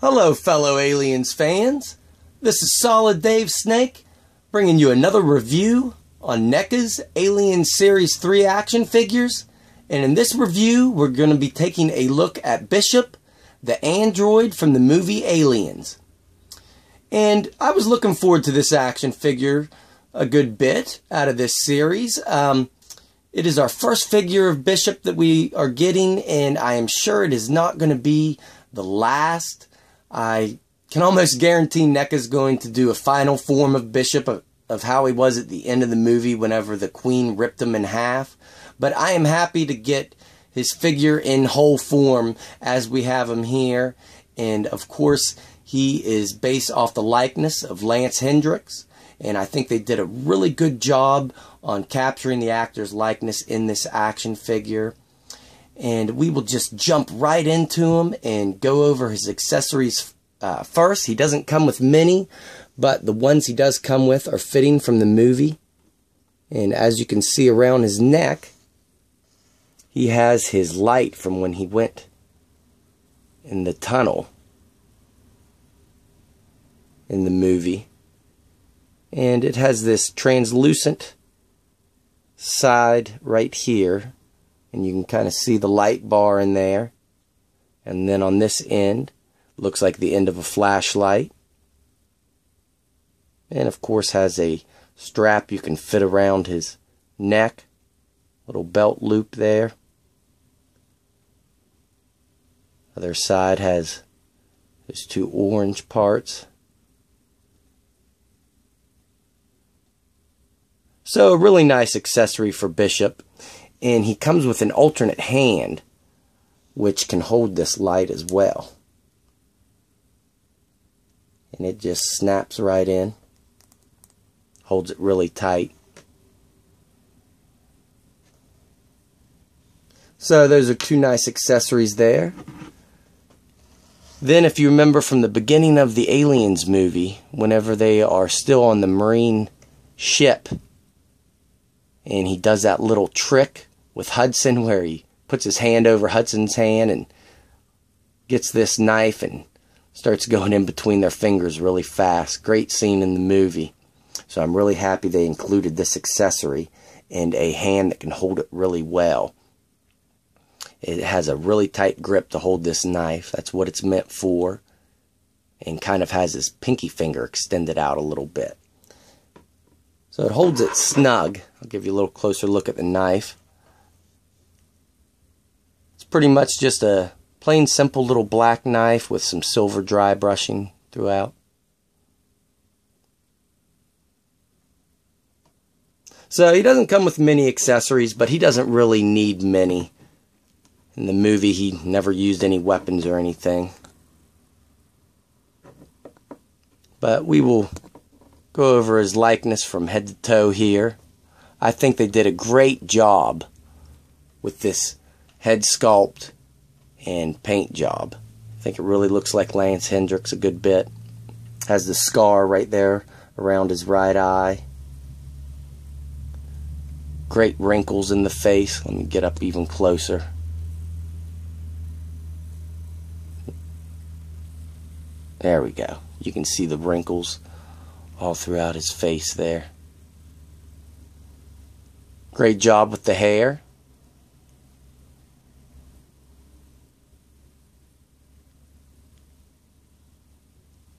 Hello fellow Aliens fans, this is Solid Dave Snake bringing you another review on NECA's Alien Series 3 action figures, and in this review we're going to be taking a look at Bishop, the android from the movie Aliens. And I was looking forward to this action figure a good bit out of this series. It is our first figure of Bishop that we are getting, and I am sure it is not going to be the last. I can almost guarantee NECA is going to do a final form of Bishop of how he was at the end of the movie whenever the Queen ripped him in half. But I am happy to get his figure in whole form as we have him here. And of course, he is based off the likeness of Lance Hendricks. And I think they did a really good job on capturing the actor's likeness in this action figure. And we will just jump right into him and go over his accessories first. He doesn't come with many, but the ones he does come with are fitting from the movie. And as you can see around his neck, he has his light from when he went in the tunnel in the movie. And it has this translucent side right here. And you can kind of see the light bar in there. And then on this end, looks like the end of a flashlight. And of course has a strap you can fit around his neck. Little belt loop there. Other side has those two orange parts. So a really nice accessory for Bishop. And he comes with an alternate hand, which can hold this light as well. And it just snaps right in. Holds it really tight. So those are two nice accessories there. Then if you remember from the beginning of the Aliens movie, whenever they are still on the Marine ship, and he does that little trick with Hudson where he puts his hand over Hudson's hand and gets this knife and starts going in between their fingers really fast. Great scene in the movie. So I'm really happy they included this accessory and a hand that can hold it really well. It has a really tight grip to hold this knife. That's what it's meant for. And kind of has his pinky finger extended out a little bit. So it holds it snug. I'll give you a little closer look at the knife. It's pretty much just a plain simple little black knife with some silver dry brushing throughout. So he doesn't come with many accessories, but he doesn't really need many. In the movie, he never used any weapons or anything. But we will go over his likeness from head to toe here. I think they did a great job with this head sculpt and paint job. I think it really looks like Lance Hendricks a good bit. Has the scar right there around his right eye. Great wrinkles in the face. Let me get up even closer. There we go. You can see the wrinkles all throughout his face there. Great job with the hair.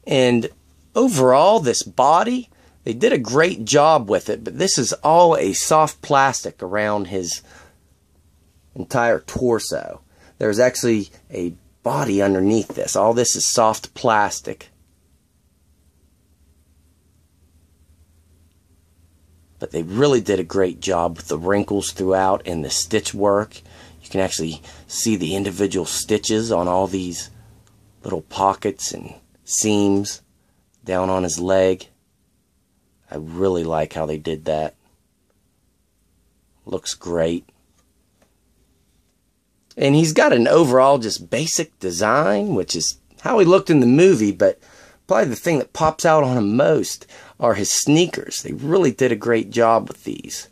And overall, this body, they did a great job with it, but this is all a soft plastic around his entire torso. There's actually a body underneath this. All this is soft plastic. But they really did a great job with the wrinkles throughout and the stitch work. You can actually see the individual stitches on all these little pockets and seams down on his leg. I really like how they did that. Looks great. And he's got an overall just basic design, which is how he looked in the movie, but probably the thing that pops out on him most are his sneakers. They really did a great job with these.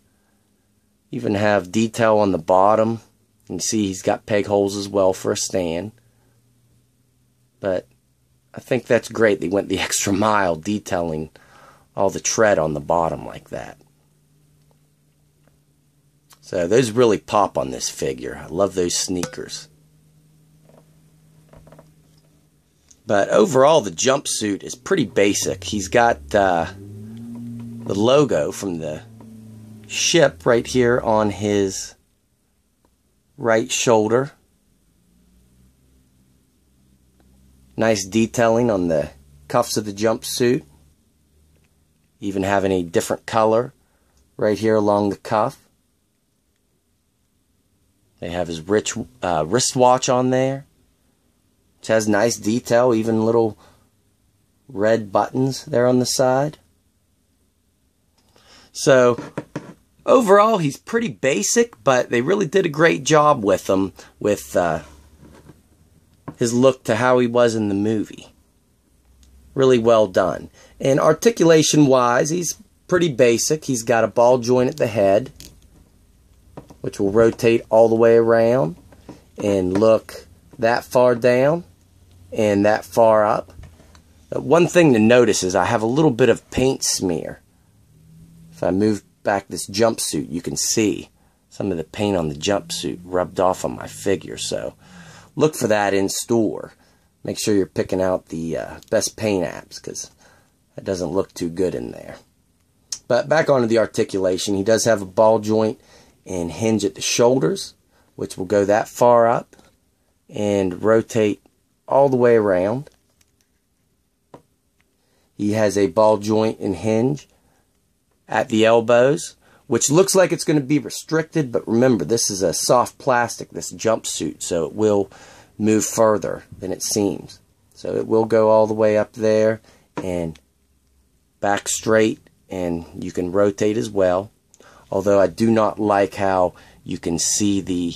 Even have detail on the bottom. You can see he's got peg holes as well for a stand. But I think that's great. They went the extra mile detailing all the tread on the bottom like that. So those really pop on this figure. I love those sneakers. But overall, the jumpsuit is pretty basic. He's got the logo from the ship right here on his right shoulder. Nice detailing on the cuffs of the jumpsuit. Even having a different color right here along the cuff. They have his rich wristwatch on there, which has nice detail, even little red buttons there on the side. So overall, he's pretty basic, but they really did a great job with him, with his look to how he was in the movie. Really well done. And articulation wise, he's pretty basic. He's got a ball joint at the head, which will rotate all the way around and look that far down and that far up. One thing to notice is I have a little bit of paint smear. If I move back this jumpsuit, you can see some of the paint on the jumpsuit rubbed off on my figure. So look for that in store. Make sure you're picking out the best paint apps, because that doesn't look too good in there. But back onto the articulation, he does have a ball joint and hinge at the shoulders, which will go that far up and rotate all the way around. He has a ball joint and hinge at the elbows, which looks like it's going to be restricted, but remember, this is a soft plastic, this jumpsuit, so it will move further than it seems. So it will go all the way up there and back straight, and you can rotate as well. Although I do not like how you can see the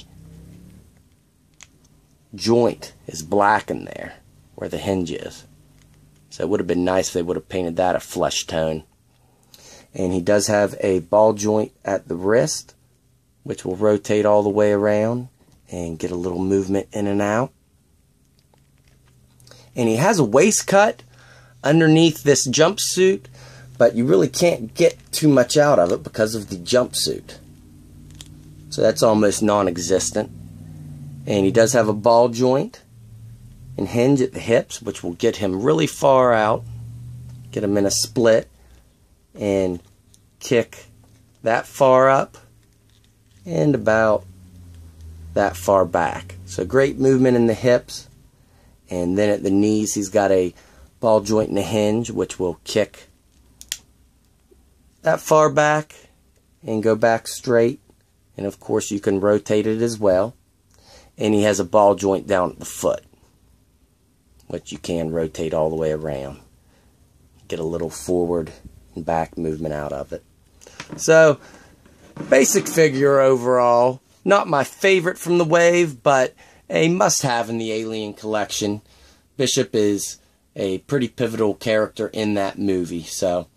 joint is black in there where the hinge is. So it would have been nice if they would have painted that a flesh tone. And he does have a ball joint at the wrist, which will rotate all the way around and get a little movement in and out. And he has a waist cut underneath this jumpsuit, but you really can't get too much out of it because of the jumpsuit. So that's almost non-existent. And he does have a ball joint and hinge at the hips, which will get him really far out, get him in a split, and kick that far up and about that far back. So great movement in the hips. And then at the knees, he's got a ball joint and a hinge, which will kick that far back and go back straight. And of course, you can rotate it as well. And he has a ball joint down at the foot, which you can rotate all the way around. Get a little forward and back movement out of it. So, basic figure overall. Not my favorite from the wave, but a must-have in the Alien collection. Bishop is a pretty pivotal character in that movie. So,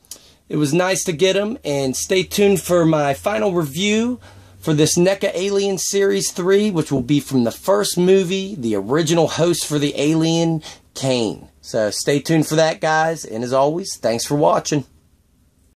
it was nice to get him, and stay tuned for my final review for this NECA Alien Series 3, which will be from the first movie, the original host for the Alien, Kane. So stay tuned for that, guys, and as always, thanks for watching.